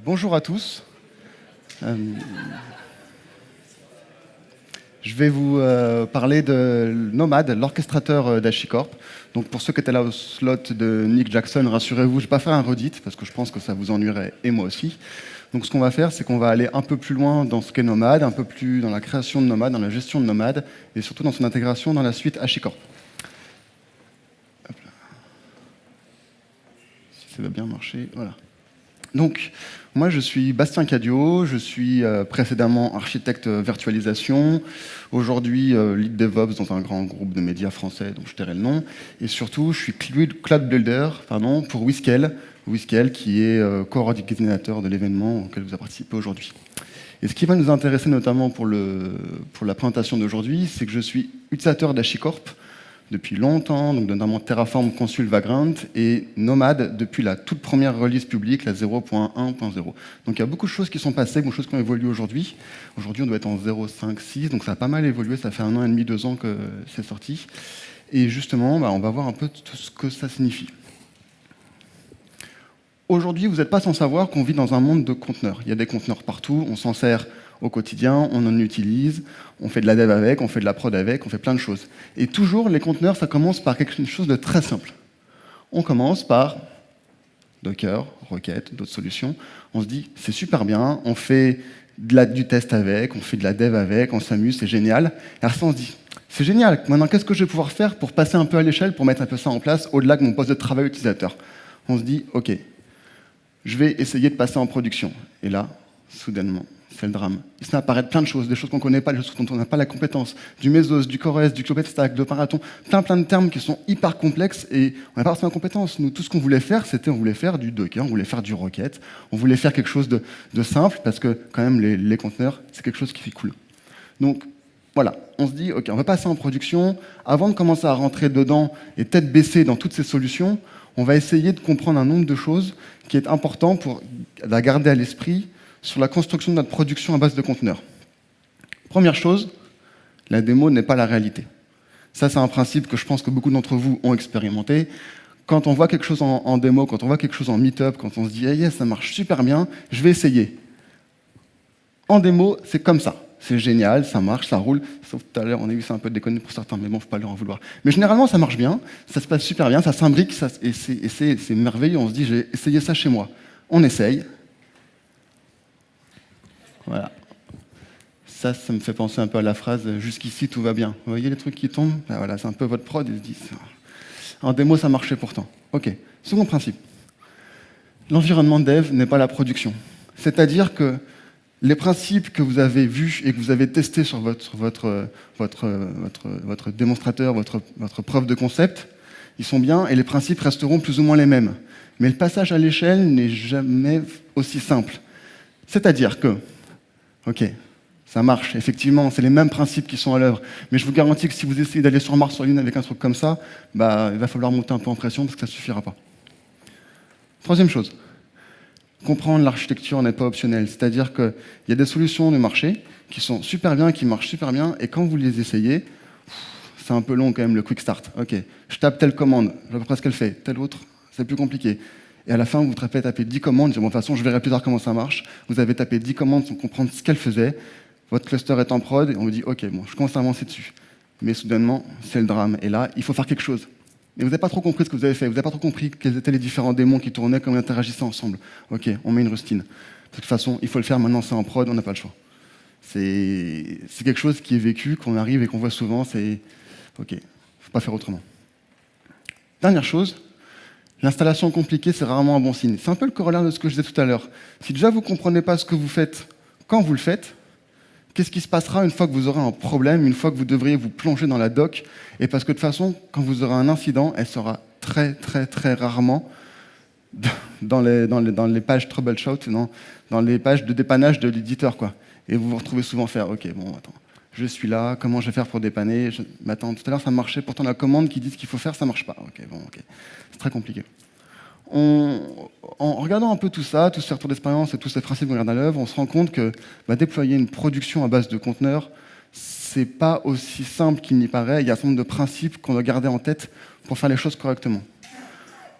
Bonjour à tous. Euh, je vais vous parler de Nomad, l'orchestrateur d'HashiCorp. Donc pour ceux qui étaient là au slot de Nick Jackson, rassurez-vous, je ne vais pas faire un redit parce que je pense que ça vous ennuierait et moi aussi. Donc ce qu'on va faire, c'est qu'on va aller un peu plus loin dans ce qu'est Nomad, un peu plus dans la création de Nomad, dans la gestion de Nomad et surtout dans son intégration dans la suite HashiCorp. Hop là. Si ça va bien marcher, voilà. Donc, moi, je suis Bastien Cadio, je suis précédemment architecte virtualisation, aujourd'hui lead DevOps dans un grand groupe de médias français dont je tairai le nom, et surtout, je suis cloud builder pour Whiskel, qui est coordinateur de l'événement auquel vous avez participé aujourd'hui. Et ce qui va nous intéresser notamment pour la présentation d'aujourd'hui, c'est que je suis utilisateur d'HashiCorp depuis longtemps, donc notamment Terraform, Consul, Vagrant, et Nomad depuis la toute première release publique, la 0.1.0. Donc il y a beaucoup de choses qui sont passées, beaucoup de choses qui ont évolué aujourd'hui. Aujourd'hui, on doit être en 0.5.6, donc ça a pas mal évolué, ça fait 1 an et demi, 2 ans que c'est sorti. Et justement, on va voir un peu tout ce que ça signifie. Aujourd'hui, vous n'êtes pas sans savoir qu'on vit dans un monde de conteneurs. Il y a des conteneurs partout, on s'en sert au quotidien, on en utilise, on fait de la dev avec, on fait de la prod avec, on fait plein de choses. Et toujours, les conteneurs, ça commence par quelque chose de très simple. On commence par Docker, Rocket, d'autres solutions. On se dit, c'est super bien, on fait du test avec, on fait de la dev avec, on s'amuse, c'est génial. Et après, on se dit, c'est génial, maintenant, qu'est-ce que je vais pouvoir faire pour passer un peu à l'échelle, pour mettre un peu ça en place, au-delà de mon poste de travail utilisateur? On se dit, OK, je vais essayer de passer en production. Et là, soudainement, c'est le drame. Il s'en apparaît plein de choses, des choses qu'on ne connaît pas, des choses dont on n'a pas la compétence, du Mesos, du CoreOS, du CloudStack, de Paraton, plein de termes qui sont hyper complexes et on n'a pas forcément la compétence. Nous, tout ce qu'on voulait faire, c'était on voulait faire du Docker, on voulait faire du Rocket, on voulait faire quelque chose de simple parce que quand même les conteneurs, c'est quelque chose qui fait cool. Donc voilà, on se dit, OK, on va passer en production. Avant de commencer à rentrer dedans et tête baissée dans toutes ces solutions, on va essayer de comprendre un nombre de choses qui est important pour la garder à l'esprit sur la construction de notre production à base de conteneurs. Première chose, la démo n'est pas la réalité. Ça, c'est un principe que je pense que beaucoup d'entre vous ont expérimenté. Quand on voit quelque chose en démo, quand on voit quelque chose en meet-up, quand on se dit hey, yes, ça marche super bien, je vais essayer. En démo, c'est comme ça. C'est génial, ça marche, ça roule. Sauf tout à l'heure, on a eu ça un peu déconné pour certains, mais bon, faut pas leur en vouloir. Mais généralement, ça marche bien, ça se passe super bien, ça s'imbrique, et c'est merveilleux. On se dit, j'ai essayé ça chez moi. On essaye. Voilà. Ça me fait penser un peu à la phrase « jusqu'ici, tout va bien ». Vous voyez les trucs qui tombent? Ben voilà, c'est un peu votre prod, ils se disent « en démo, ça marchait pourtant ». OK. Second principe. L'environnement dev n'est pas la production. C'est-à-dire que les principes que vous avez vus et que vous avez testés sur votre démonstrateur, votre preuve de concept, ils sont bien et les principes resteront plus ou moins les mêmes. Mais le passage à l'échelle n'est jamais aussi simple. C'est-à-dire que, OK, ça marche, effectivement, c'est les mêmes principes qui sont à l'œuvre, mais je vous garantis que si vous essayez d'aller sur Mars, sur Lune avec un truc comme ça, il va falloir monter un peu en pression parce que ça ne suffira pas. Troisième chose. Comprendre l'architecture n'est pas optionnel. C'est-à-dire qu'il y a des solutions du marché qui sont super bien, qui marchent super bien, et quand vous les essayez, c'est un peu long quand même le quick start. OK, je tape telle commande, je vois à peu près ce qu'elle fait. Telle autre, c'est plus compliqué. Et à la fin, vous tapez 10 commandes, bon, de toute façon, je verrai plus tard comment ça marche. Vous avez tapé 10 commandes sans comprendre ce qu'elles faisaient. Votre cluster est en prod, et on vous dit, OK, bon, je commence à avancer dessus. Mais soudainement, c'est le drame. Et là, il faut faire quelque chose. Et vous n'avez pas trop compris ce que vous avez fait, vous n'avez pas trop compris quels étaient les différents démons qui tournaient, comment ils interagissaient ensemble. OK, on met une rustine. De toute façon, il faut le faire, maintenant c'est en prod, on n'a pas le choix. C'est quelque chose qui est vécu, qu'on arrive et qu'on voit souvent, c'est OK, il ne faut pas faire autrement. Dernière chose, l'installation compliquée, c'est rarement un bon signe. C'est un peu le corollaire de ce que je disais tout à l'heure. Si déjà vous ne comprenez pas ce que vous faites quand vous le faites, qu'est-ce qui se passera une fois que vous aurez un problème, une fois que vous devriez vous plonger dans la doc? Et parce que de toute façon, quand vous aurez un incident, elle sera très rarement dans les pages troubleshoot, dans les pages de dépannage de l'éditeur, quoi. Et vous vous retrouvez souvent faire, OK, bon, attends, je suis là, comment je vais faire pour dépanner? Mais attends, tout à l'heure ça marchait, pourtant la commande qui dit ce qu'il faut faire, ça marche pas. OK, bon, OK. C'est très compliqué. En regardant un peu tout ça, tous ces retours d'expérience et tous ces principes qu'on regarde à l'œuvre, on se rend compte que déployer une production à base de conteneurs, c'est pas aussi simple qu'il n'y paraît. Il y a un certain nombre de principes qu'on doit garder en tête pour faire les choses correctement.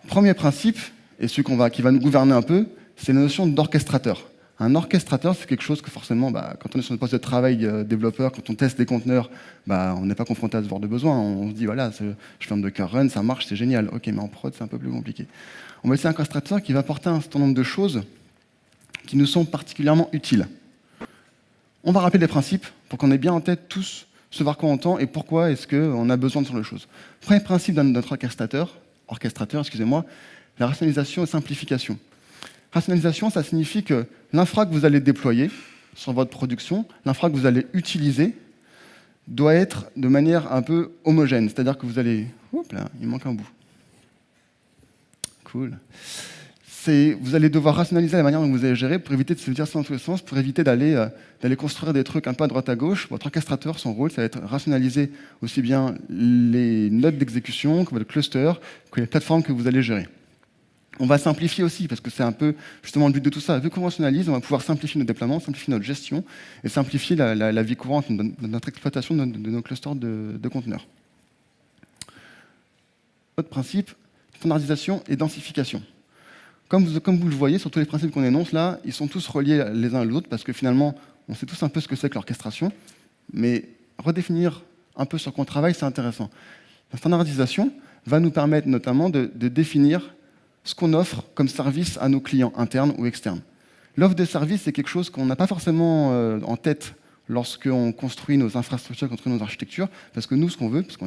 Premier principe, et celui qui va nous gouverner un peu, c'est la notion d'orchestrateur. Un orchestrateur, c'est quelque chose que forcément, quand on est sur le poste de travail développeur, quand on teste des conteneurs, on n'est pas confronté à ce genre de besoin. On se dit, voilà, je fais un Docker run, ça marche, c'est génial. Ok, mais en prod, c'est un peu plus compliqué. On va essayer un orchestrateur qui va apporter un certain nombre de choses qui nous sont particulièrement utiles. On va rappeler les principes pour qu'on ait bien en tête tous ce vers quoi on tend et pourquoi est-ce qu'on a besoin de ce genre de choses. Premier principe de notre orchestrateur, la rationalisation et simplification. Rationalisation, ça signifie que l'infra que vous allez déployer sur votre production, l'infra que vous allez utiliser, doit être de manière un peu homogène. C'est-à-dire que vous allez... Hop là, il manque un bout. Cool. Vous allez devoir rationaliser la manière dont vous allez gérer pour éviter de se dire ça dans tous les sens, pour éviter d'aller construire des trucs un peu à droite à gauche. Votre orchestrateur, son rôle, ça va être rationaliser aussi bien les nodes d'exécution que votre cluster, que les plateformes que vous allez gérer. On va simplifier aussi, parce que c'est un peu justement le but de tout ça. Vu qu'on rationalise, on va pouvoir simplifier nos déploiements, simplifier notre gestion et simplifier la vie courante de notre exploitation de nos clusters de conteneurs. Autre principe, standardisation et densification. Comme vous le voyez, sur tous les principes qu'on énonce là, ils sont tous reliés les uns à l'autre, parce que finalement, on sait tous un peu ce que c'est que l'orchestration, mais redéfinir un peu sur quoi on travaille, c'est intéressant. La standardisation va nous permettre notamment de définir ce qu'on offre comme service à nos clients internes ou externes. L'offre de service, c'est quelque chose qu'on n'a pas forcément en tête lorsqu'on construit nos infrastructures, construit nos architectures, parce que nous, ce qu'on veut, parce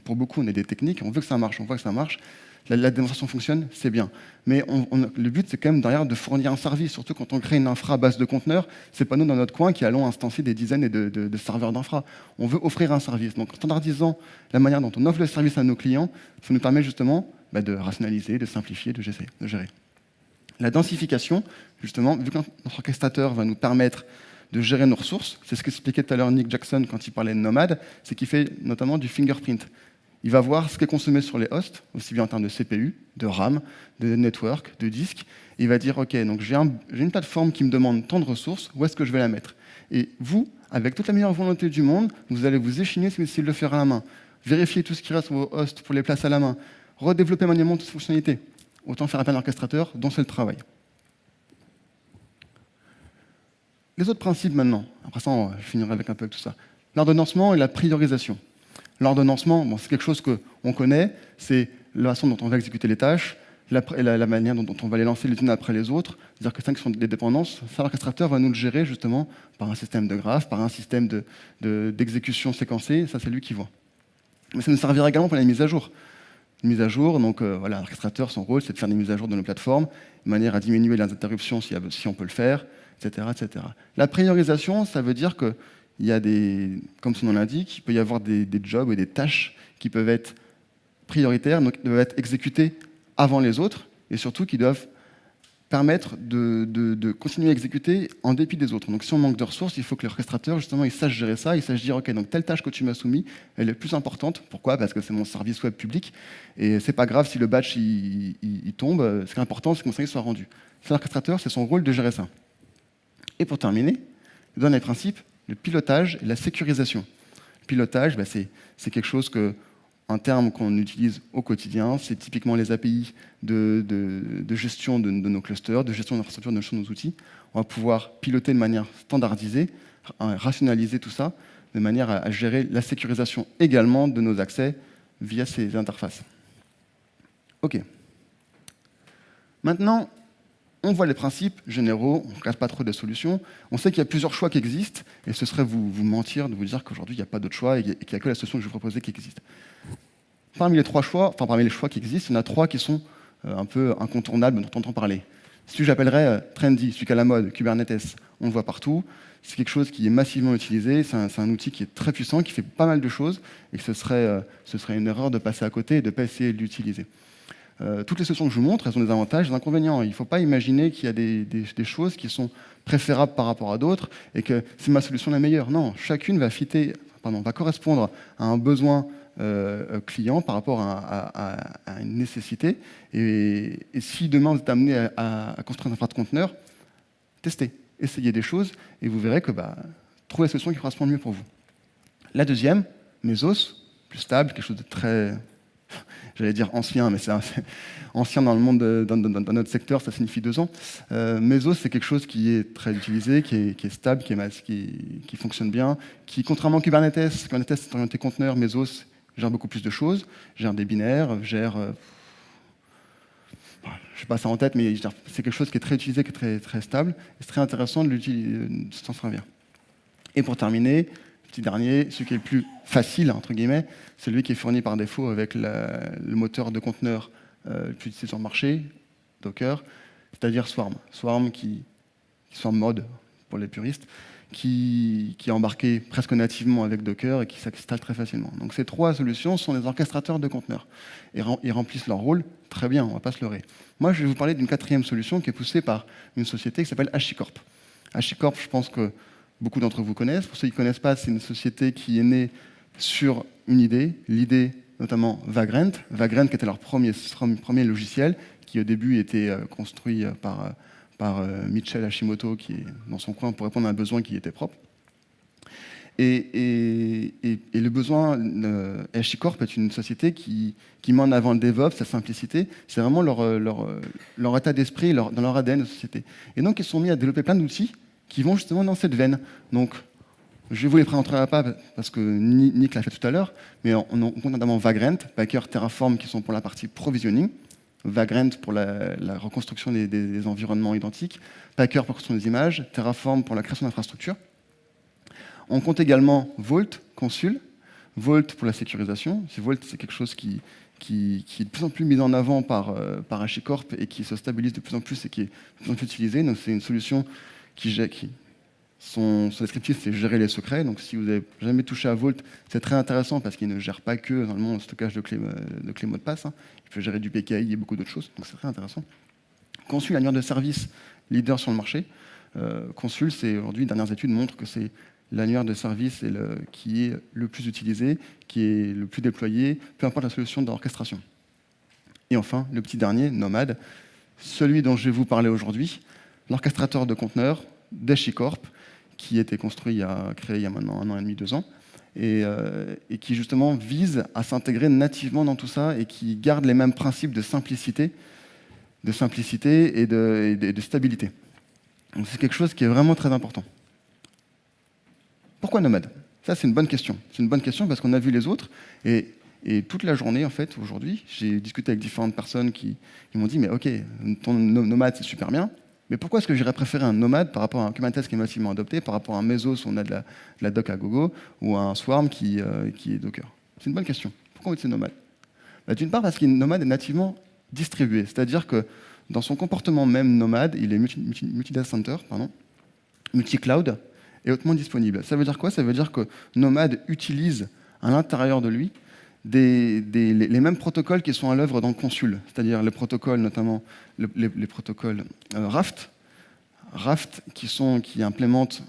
pour beaucoup, on est des techniques, on veut que ça marche, on voit que ça marche, la démonstration fonctionne, c'est bien. Mais le but, c'est quand même derrière de fournir un service, surtout quand on crée une infra à base de conteneurs, c'est pas nous dans notre coin qui allons instancier des dizaines de serveurs d'infra. On veut offrir un service. Donc en standardisant la manière dont on offre le service à nos clients, ça nous permet justement de rationaliser, de simplifier, de gérer. La densification, justement, vu que notre orchestrateur va nous permettre de gérer nos ressources, c'est ce qu'expliquait tout à l'heure Nick Jackson quand il parlait de Nomad, c'est qu'il fait notamment du fingerprint. Il va voir ce qui est consommé sur les hosts, aussi bien en termes de CPU, de RAM, de network, de disque, et il va dire, OK, donc j'ai une plateforme qui me demande tant de ressources, où est-ce que je vais la mettre? Et vous, avec toute la meilleure volonté du monde, vous allez vous échiner si vous essayez de le faire à la main. Vérifier tout ce qui reste sur vos hosts pour les placer à la main. Redévelopper manuellement toutes ces fonctionnalités. Autant faire appel à un orchestrateur dont c'est le travail. Les autres principes maintenant, après ça, je finirai avec un peu tout ça. L'ordonnancement et la priorisation. L'ordonnancement, c'est quelque chose qu'on connaît, c'est la façon dont on va exécuter les tâches, la manière dont on va les lancer les unes après les autres, c'est-à-dire que ça qui sont des dépendances, ça l'orchestrateur va nous le gérer justement par un système de graphes, par un système d'exécution séquencée, ça c'est lui qui voit. Mais ça nous servira également pour les mises à jour. Les mises à jour, donc l'orchestrateur, son rôle, c'est de faire des mises à jour de nos plateformes, de manière à diminuer les interruptions si on peut le faire, etc., etc. La priorisation, ça veut dire que il y a comme son nom l'indique, il peut y avoir des jobs et des tâches qui peuvent être prioritaires, donc qui doivent être exécutées avant les autres, et surtout qui doivent permettre de continuer à exécuter en dépit des autres. Donc si on manque de ressources, il faut que l'orchestrateur, justement, il sache gérer ça, il sache dire, OK, donc telle tâche que tu m'as soumise, elle est plus importante. Pourquoi? Parce que c'est mon service web public, et c'est pas grave si le batch il tombe, ce qui est important, c'est que mon service soit rendu. L'orchestrateur, c'est son rôle de gérer ça. Et pour terminer, je donne les principes, le pilotage et la sécurisation. Le pilotage, c'est quelque chose un terme qu'on utilise au quotidien, c'est typiquement les API de gestion de nos clusters, de gestion de l'infrastructure, de gestion de nos outils. On va pouvoir piloter de manière standardisée, rationaliser tout ça, de manière à gérer la sécurisation également de nos accès via ces interfaces. OK. Maintenant, on voit les principes généraux, on ne casse pas trop de solutions. On sait qu'il y a plusieurs choix qui existent, et ce serait vous mentir de vous dire qu'aujourd'hui, il n'y a pas d'autre choix et qu'il n'y a que la solution que je vais vous proposer qui existe. Parmi les choix qui existent, il y en a 3 qui sont un peu incontournables dont on entend parler. Celui que j'appellerais trendy, celui qui est à la mode, Kubernetes. On le voit partout, c'est quelque chose qui est massivement utilisé, c'est un outil qui est très puissant, qui fait pas mal de choses, et que ce serait une erreur de passer à côté et de ne pas essayer de l'utiliser. Toutes les solutions que je vous montre, elles ont des avantages et des inconvénients. Il ne faut pas imaginer qu'il y a des choses qui sont préférables par rapport à d'autres et que c'est ma solution la meilleure. Non, chacune va correspondre à un besoin client par rapport à une nécessité. Et si demain vous êtes amené à construire un infra de conteneur, testez, essayez des choses et vous verrez que trouvez la solution qui correspond le mieux pour vous. La deuxième, Mesos, plus stable, quelque chose de très j'allais dire ancien, mais c'est ancien dans le monde, dans notre secteur, ça signifie 2 ans. Mesos, c'est quelque chose qui est très utilisé, qui est stable, qui fonctionne bien, qui, contrairement à Kubernetes c'est orienté conteneur, Mesos gère beaucoup plus de choses, gère des binaires, gère... je n'ai pas ça en tête, mais c'est quelque chose qui est très utilisé, qui est très, très stable, et c'est très intéressant de s'en servir. Et pour terminer, petit dernier, celui qui est le plus facile, entre guillemets, c'est celui qui est fourni par défaut avec le moteur de conteneur le plus utilisé sur le marché, Docker, c'est-à-dire Swarm. Swarm Swarm Mode pour les puristes, qui est embarqué presque nativement avec Docker et qui s'installe très facilement. Donc ces 3 solutions sont des orchestrateurs de conteneurs. Et ils remplissent leur rôle très bien, on ne va pas se leurrer. Moi, je vais vous parler d'une 4e solution qui est poussée par une société qui s'appelle HashiCorp. HashiCorp, je pense que beaucoup d'entre vous connaissent. Pour ceux qui ne connaissent pas, c'est une société qui est née sur une idée, l'idée notamment Vagrant. Vagrant qui était leur premier logiciel, qui au début était construit par Michel Hashimoto, qui est dans son coin pour répondre à un besoin qui était propre. Et le besoin, HashiCorp est une société qui met en avant le DevOps, sa simplicité. C'est vraiment leur état d'esprit, dans leur ADN de société. Et donc, ils se sont mis à développer plein d'outils qui vont justement dans cette veine. Donc, je vais vous les présenter à pas parce que Nick l'a fait tout à l'heure, mais on compte notamment Vagrant, Packer, Terraform qui sont pour la partie provisioning, Vagrant pour la reconstruction des environnements identiques, Packer pour la construction des images, Terraform pour la création d'infrastructures. On compte également Vault, Consul, Vault pour la sécurisation. Vault, c'est quelque chose qui est de plus en plus mis en avant par HashiCorp et qui se stabilise de plus en plus et qui est de plus en plus utilisé. Donc, c'est une solution son descriptif, c'est gérer les secrets. Donc, si vous n'avez jamais touché à Vault, c'est très intéressant parce qu'il ne gère pas que normalement, le stockage de clés mot de passe. Il peut gérer du PKI et beaucoup d'autres choses. Donc, c'est très intéressant. Consul, l'annuaire de service leader sur le marché. Consul, c'est aujourd'hui, les dernières études montrent que c'est l'annuaire de service qui est le plus utilisé, qui est le plus déployé, peu importe la solution d'orchestration. Et enfin, le petit dernier, Nomad, celui dont je vais vous parler aujourd'hui, l'orchestrateur de conteneurs d'HashiCorp, qui a été créé il y a maintenant 1 an et demi, 2 ans, et qui justement vise à s'intégrer nativement dans tout ça et qui garde les mêmes principes de simplicité et de stabilité. Donc c'est quelque chose qui est vraiment très important. Pourquoi Nomad? Ça, c'est une bonne question. C'est une bonne question parce qu'on a vu les autres, et toute la journée, en fait, aujourd'hui, j'ai discuté avec différentes personnes qui m'ont dit « Mais ok, ton Nomad, c'est super bien, mais pourquoi est-ce que j'irais préférer un Nomad par rapport à un Kubernetes qui est massivement adopté, par rapport à un Mesos où on a de la doc à gogo, ou à un Swarm qui est Docker ?» C'est une bonne question. Pourquoi on dit Nomad? D'une part, parce qu'un Nomad est nativement distribué, c'est-à-dire que dans son comportement même Nomad, il est multi-data center, multi-cloud, et hautement disponible. Ça veut dire quoi? Ça veut dire que Nomad utilise à l'intérieur de lui les mêmes protocoles qui sont à l'œuvre dans Consul, c'est-à-dire les protocoles, notamment les protocoles Raft qui implémentent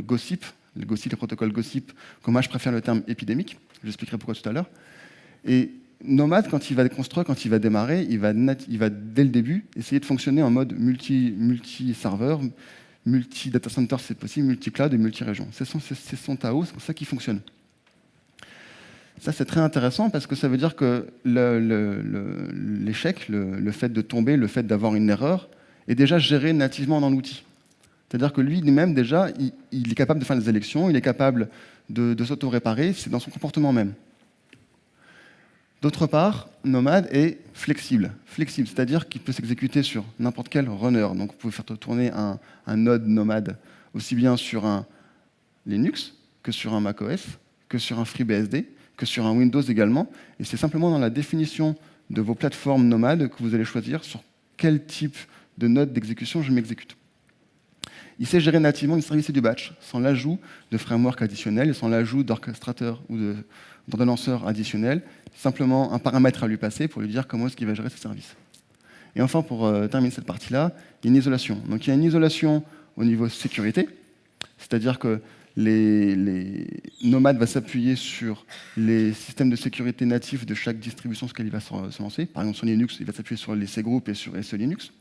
Gossip, les protocoles Gossip, comme moi je préfère le terme épidémique, j'expliquerai pourquoi tout à l'heure. Et Nomad, quand il va construire, quand il va démarrer, il va dès le début essayer de fonctionner en mode multi-serveur, multi-data center si c'est possible, multi-cloud et multi-région. C'est son Tao, c'est comme ça qu'il fonctionne. Ça, c'est très intéressant parce que ça veut dire que l'échec, le fait de tomber, le fait d'avoir une erreur, est déjà géré nativement dans l'outil. C'est-à-dire que lui-même, déjà, il est capable de faire des élections, il est capable de s'auto-réparer, c'est dans son comportement même. D'autre part, Nomad est flexible. Flexible, c'est-à-dire qu'il peut s'exécuter sur n'importe quel runner. Donc vous pouvez faire tourner un node Nomad aussi bien sur un Linux que sur un macOS, que sur un FreeBSD, que sur un Windows également. Et c'est simplement dans la définition de vos plateformes Nomad que vous allez choisir sur quel type de node d'exécution je m'exécute. Il sait gérer nativement du service et du batch, sans l'ajout de framework additionnel et sans l'ajout d'orchestrateur ou d'ordonnanceur additionnel, simplement un paramètre à lui passer pour lui dire comment est-ce qu'il va gérer ses services. Et enfin, pour terminer cette partie-là, il y a une isolation. Donc il y a une isolation au niveau sécurité, c'est-à-dire que les Nomad va s'appuyer sur les systèmes de sécurité natifs de chaque distribution sur laquelle il va se lancer. Par exemple, sur Linux, il va s'appuyer sur les cgroup et sur SE Linux,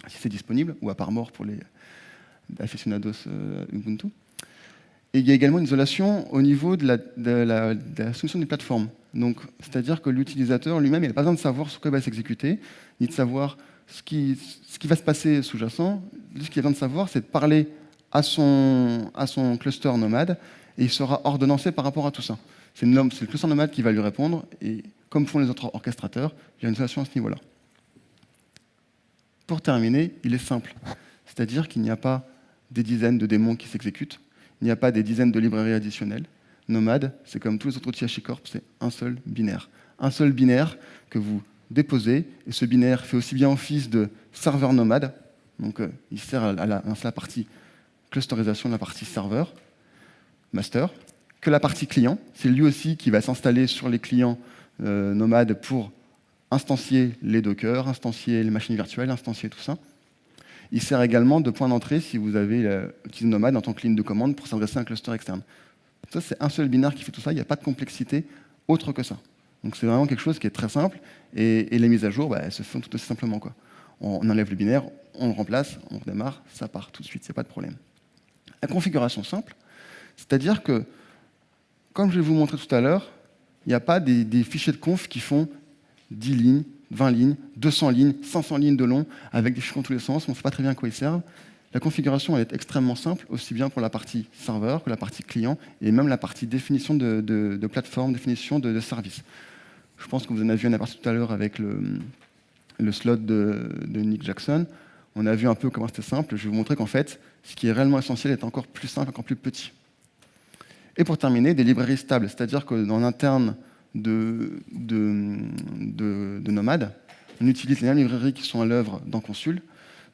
si c'est disponible, ou à part mort pour les aficionados Ubuntu. Et il y a également une isolation au niveau de la solution des plateformes. Donc, c'est-à-dire que l'utilisateur lui-même, il n'a pas besoin de savoir ce que va s'exécuter, ni de savoir ce qui va se passer sous-jacent. Lui, ce qu'il a besoin de savoir, c'est de parler à son cluster nomade, et il sera ordonnancé par rapport à tout ça. C'est le cluster nomade qui va lui répondre, et comme font les autres orchestrateurs, il y a une isolation à ce niveau-là. Pour terminer, il est simple. C'est-à-dire qu'il n'y a pas des dizaines de démons qui s'exécutent, il n'y a pas des dizaines de librairies additionnelles. Nomad, c'est comme tous les autres outils HashiCorp, c'est un seul binaire. Un seul binaire que vous déposez, et ce binaire fait aussi bien office de serveur nomade, donc il sert à la partie clusterisation de la partie serveur, master, que la partie client. C'est lui aussi qui va s'installer sur les clients nomades pour instancier les Docker, instancier les machines virtuelles, instancier tout ça. Il sert également de point d'entrée si vous avez utilisé Nomad en tant que ligne de commande pour s'adresser à un cluster externe. Ça, c'est un seul binaire qui fait tout ça, il n'y a pas de complexité autre que ça. Donc c'est vraiment quelque chose qui est très simple, et les mises à jour, elles se font tout aussi simplement, quoi. On enlève le binaire, on le remplace, on redémarre, ça part tout de suite, il n'y a pas de problème. La configuration simple, c'est-à-dire que, comme je vais vous montrer tout à l'heure, il n'y a pas des fichiers de conf qui font 10 lignes, 20 lignes, 200 lignes, 500 lignes de long, avec des chiffres dans tous les sens, on ne sait pas très bien à quoi ils servent. La configuration elle est extrêmement simple, aussi bien pour la partie serveur que la partie client, et même la partie définition de plateforme, définition de service. Je pense que vous en avez vu un aperçu tout à l'heure avec le slot de Nick Jackson. On a vu un peu comment c'était simple. Je vais vous montrer qu'en fait, ce qui est réellement essentiel est encore plus simple, encore plus petit. Et pour terminer, des librairies stables, c'est-à-dire que dans l'interne de Nomad, on utilise les mêmes librairies qui sont à l'œuvre dans Consul,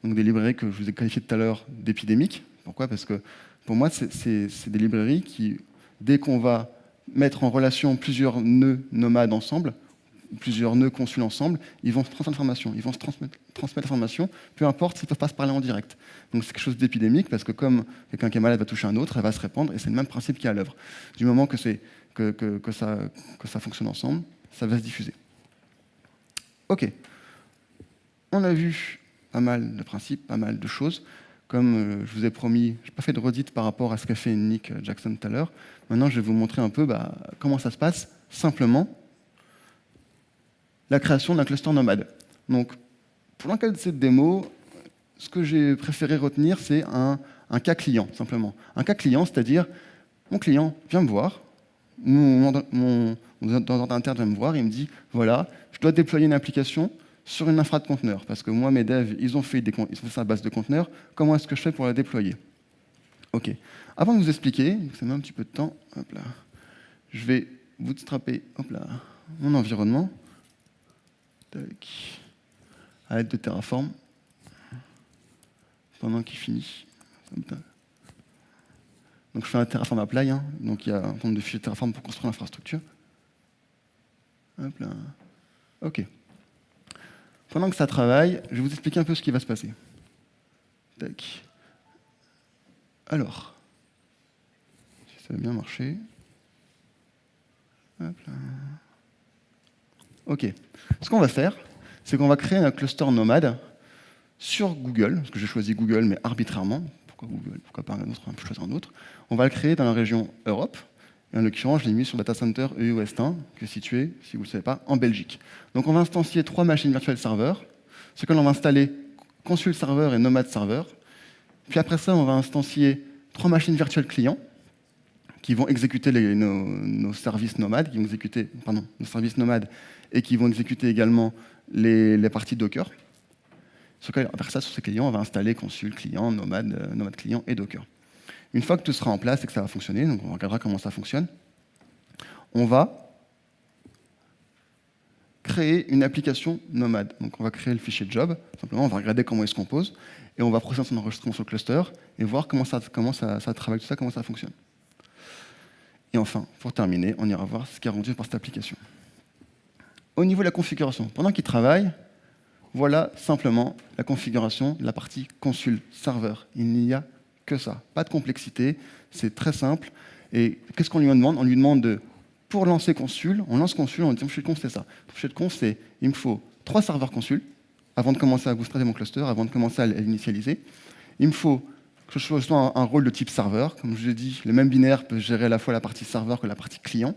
donc des librairies que je vous ai qualifiées tout à l'heure d'épidémiques. Pourquoi ? Parce que pour moi, c'est des librairies qui, dès qu'on va mettre en relation plusieurs nœuds nomades ensemble, plusieurs nœuds Consul ensemble, ils vont se transmettre l'information. Ils vont se transmettre l'information, peu importe s'ils ne peuvent pas se parler en direct. Donc c'est quelque chose d'épidémique, parce que comme quelqu'un qui est malade va toucher un autre, elle va se répandre, et c'est le même principe qui est à l'œuvre. Du moment que ça fonctionne ensemble, ça va se diffuser. OK. On a vu pas mal de principes, pas mal de choses. Comme je vous ai promis, je n'ai pas fait de redite par rapport à ce qu'a fait Nick Jackson tout à l'heure. Maintenant, je vais vous montrer un peu comment ça se passe, simplement, la création d'un cluster nomade. Donc, pour l'enquête de cette démo, ce que j'ai préféré retenir, c'est un cas client, simplement. Un cas client, c'est-à-dire, mon client vient me voir, mon ordinateur vient me voir, et il me dit, voilà, je dois déployer une application sur une infra de conteneurs, parce que moi, mes devs, ils ont fait sa base de conteneurs, comment est-ce que je fais pour la déployer? OK. Avant de vous expliquer, ça met un petit peu de temps, hop là, je vais bootstrapper mon environnement, à l'aide de Terraform, pendant qu'il finit. Donc je fais un Terraform apply, donc il y a un nombre de fichiers Terraform pour construire l'infrastructure. Hop là. OK. Pendant que ça travaille, je vais vous expliquer un peu ce qui va se passer. Tac. Alors, si ça va bien marcher. Hop là. OK. Ce qu'on va faire, c'est qu'on va créer un cluster nomade sur Google, parce que j'ai choisi Google, mais arbitrairement. Pourquoi Google? Pourquoi pas un autre? On peut choisir un autre. On va le créer dans la région Europe. Et en l'occurrence, je l'ai mis sur le data center EU West 1, qui est situé, si vous ne le savez pas, en Belgique. Donc on va instancier 3 machines virtuelles serveurs, sur lesquelles on va installer Consul Server et Nomad Server. Puis après ça, on va instancier 3 machines virtuelles clients, qui vont exécuter nos services nomades, nos services nomades, et qui vont exécuter également les parties Docker. Après ça, sur ces clients, on va installer Consul client, Nomad client et Docker. Une fois que tout sera en place et que ça va fonctionner, donc on regardera comment ça fonctionne, on va créer une application nomade. Donc on va créer le fichier job, simplement on va regarder comment il se compose, et on va procéder à son enregistrement sur le cluster, et voir comment ça travaille tout ça, comment ça fonctionne. Et enfin, pour terminer, on ira voir ce qui est rendu par cette application. Au niveau de la configuration, pendant qu'il travaille, voilà simplement la configuration de la partie Consul serveur. Il n'y a que ça, pas de complexité, c'est très simple. Et qu'est-ce qu'on lui demande? On lui demande pour lancer Consul, on lance Consul, on dit fichier de conf c'est ça. Fichier de conf c'est, il me faut 3 serveurs Consul, avant de commencer à bootstrapper mon cluster, avant de commencer à l'initialiser. Il me faut que je choisis un rôle de type serveur. Comme je l'ai dit, le même binaire peut gérer à la fois la partie serveur que la partie client.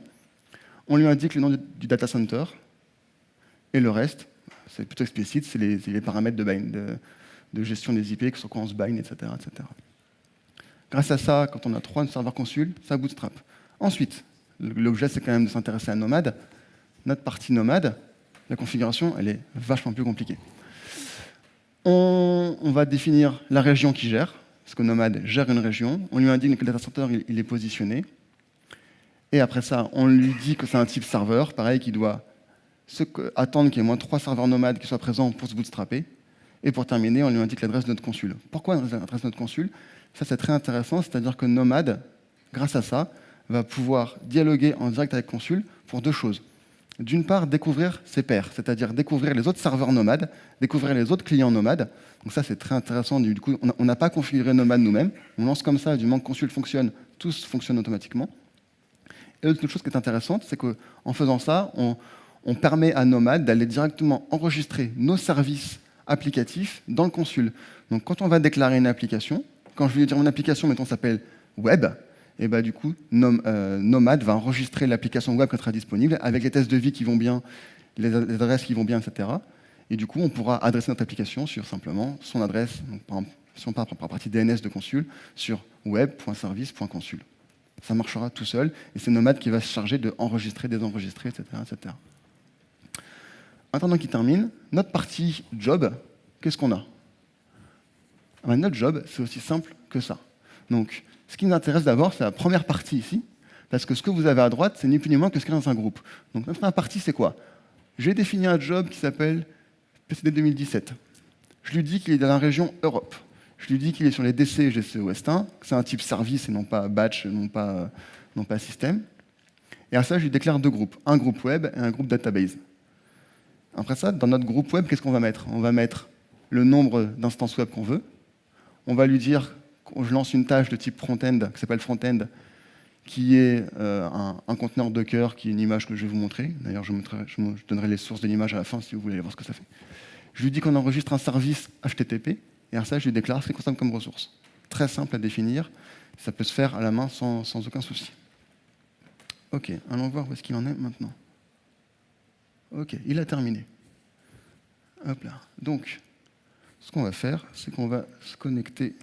On lui indique le nom du data center, et le reste, c'est plutôt explicite, c'est les paramètres de gestion des IP, sur quoi on se bind, etc., etc. Grâce à ça, quand on a 3 serveurs consul, ça bootstrap. Ensuite, l'objet, c'est quand même de s'intéresser à Nomad. Notre partie Nomad, la configuration, elle est vachement plus compliquée. On va définir la région qui gère, parce que Nomad gère une région. On lui indique que le data center il est positionné. Et après ça, on lui dit que c'est un type serveur, pareil, qui doit attendre qu'il y ait moins 3 serveurs Nomad qui soient présents pour se bootstrapper. Et pour terminer, on lui indique l'adresse de notre consul. Pourquoi l'adresse de notre consul? Ça, c'est très intéressant, c'est-à-dire que Nomad, grâce à ça, va pouvoir dialoguer en direct avec consul pour 2 choses. D'une part, découvrir ses pairs, c'est-à-dire découvrir les autres serveurs Nomad, découvrir les autres clients Nomad. Donc ça, c'est très intéressant. Du coup, on n'a pas configuré Nomad nous-mêmes. On lance comme ça, du moment que consul fonctionne, tous fonctionnent automatiquement. Et l'autre chose qui est intéressante, c'est qu'en faisant ça, on permet à Nomad d'aller directement enregistrer nos services applicatifs dans le consul. Donc quand on va déclarer une application, quand je vais dire mon application, mettons, s'appelle Web, et bah, du coup, Nomad va enregistrer l'application web qui sera disponible avec les tests de vie qui vont bien, les adresses qui vont bien, etc. Et du coup, on pourra adresser notre application sur simplement son adresse, donc, par exemple, si on part par la partie DNS de consul, sur web.service.consul. Ça marchera tout seul, et c'est Nomad qui va se charger de enregistrer, désenregistrer, etc., etc. En attendant qu'il termine, notre partie job, qu'est-ce qu'on a? Notre job, c'est aussi simple que ça. Donc, ce qui nous intéresse d'abord, c'est la première partie ici, parce que ce que vous avez à droite, c'est ni plus ni moins que ce qu'il y a dans un groupe. Donc, notre première partie, c'est quoi? J'ai défini un job qui s'appelle PCD 2017. Je lui dis qu'il est dans la région Europe. Je lui dis qu'il est sur les DC et GCE West 1, que c'est un type service et non pas batch, non pas système. Et à ça, je lui déclare 2 groupes, un groupe web et un groupe database. Après ça, dans notre groupe web, qu'est-ce qu'on va mettre? On va mettre le nombre d'instances web qu'on veut. On va lui dire que je lance une tâche de type front-end, qui s'appelle front-end, qui est un conteneur Docker, qui est une image que je vais vous montrer. D'ailleurs, je donnerai les sources de l'image à la fin si vous voulez aller voir ce que ça fait. Je lui dis qu'on enregistre un service HTTP, et à ça, je lui déclare ce qu'il consomme comme ressource. Très simple à définir, ça peut se faire à la main sans aucun souci. Ok, allons voir où est-ce qu'il en est maintenant. Ok, il a terminé. Hop là. Donc, ce qu'on va faire, c'est qu'on va se connecter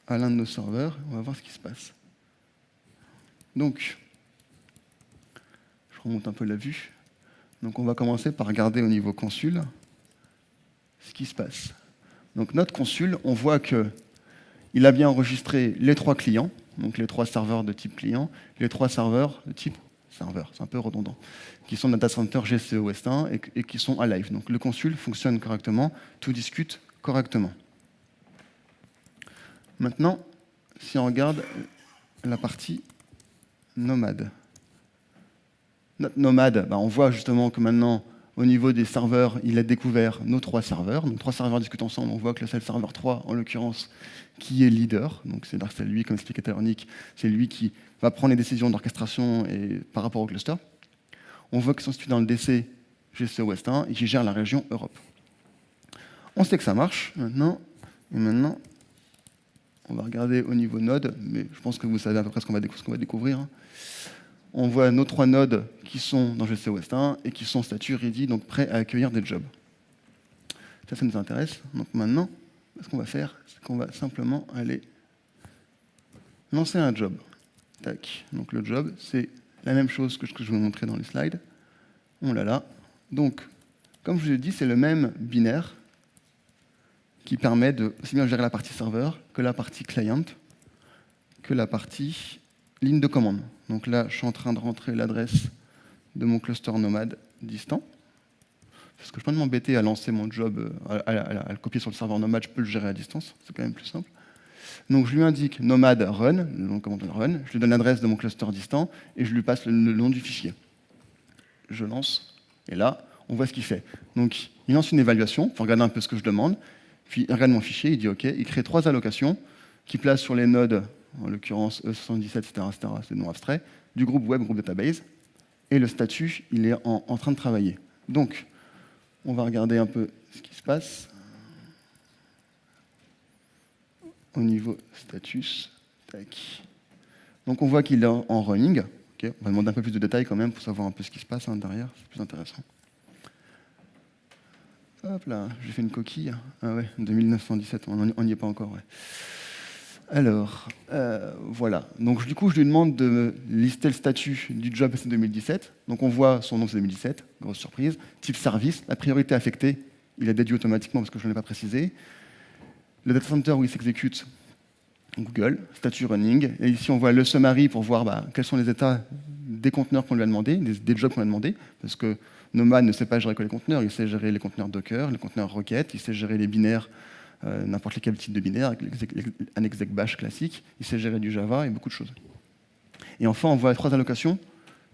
à l'un de nos serveurs. On va voir ce qui se passe. Donc, je remonte un peu la vue. Donc, on va commencer par regarder au niveau consul ce qui se passe. Donc, notre consul, on voit qu'il a bien enregistré les 3 clients, donc les 3 serveurs de type client, les 3 serveurs de type serveur, c'est un peu redondant, qui sont data center GCE West 1 et qui sont alive. Donc le consul fonctionne correctement, tout discute correctement. Maintenant, si on regarde la partie Nomad. Notre Nomad, on voit justement que maintenant, au niveau des serveurs, il a découvert nos 3 serveurs. Donc 3 serveurs discutent ensemble, on voit que c'est le serveur 3, en l'occurrence, qui est leader. Donc c'est lui, comme expliquait Nick, c'est lui qui va prendre les décisions d'orchestration par rapport au cluster. On voit qu'ils sont situés dans le DC GCE West 1 et qui gère la région Europe. On sait que ça marche maintenant. Et maintenant, on va regarder au niveau node, mais je pense que vous savez à peu près ce qu'on va découvrir. On voit nos 3 nodes qui sont dans GCE West 1 et qui sont statut ready, donc prêts à accueillir des jobs. Ça nous intéresse. Donc maintenant, ce qu'on va faire, c'est qu'on va simplement aller lancer un job. Tac. Donc le job, c'est la même chose que ce que je vous montrais dans les slides. On l'a là. Donc, comme je vous l'ai dit, c'est le même binaire qui permet de aussi bien gérer la partie serveur que la partie client, que la partie ligne de commande. Donc là, je suis en train de rentrer l'adresse de mon cluster Nomad distant. Parce que je ne peux pas m'embêter à lancer mon job, à le copier sur le serveur Nomad, je peux le gérer à distance, c'est quand même plus simple. Donc je lui indique Nomad run, le nom de commande run, je lui donne l'adresse de mon cluster distant et je lui passe le nom du fichier. Je lance, et là, on voit ce qu'il fait. Donc il lance une évaluation pour regarder un peu ce que je demande, puis il regarde mon fichier, il dit OK, il crée 3 allocations qui placent sur les nodes, en l'occurrence E77, etc., c'est le nom abstrait, du groupe web, groupe database, et le statut, il est en train de travailler. Donc, on va regarder un peu ce qui se passe. au niveau status. Tac. Donc on voit qu'il est en running. Okay. On va demander un peu plus de détails quand même pour savoir un peu ce qui se passe derrière, c'est plus intéressant. Hop là, j'ai fait une coquille. Ah ouais, 2917, on n'y est pas encore. Ouais. Alors, voilà. Donc du coup, je lui demande de lister le statut du job c'est 2017. Donc on voit son nom c'est 2017, grosse surprise. Type service, la priorité affectée, il est déduit automatiquement parce que je ne l'ai pas précisé. Le data center où il s'exécute, Google, statut running. Et ici, on voit le summary pour voir quels sont les états des conteneurs qu'on lui a demandé, des jobs qu'on lui a demandé, parce que Nomad ne sait pas gérer que les conteneurs, il sait gérer les conteneurs Docker, les conteneurs requêtes, il sait gérer les binaires, n'importe quel type de binaire, avec un exec bash classique, il sait gérer du Java et beaucoup de choses. Et enfin, on voit les 3 allocations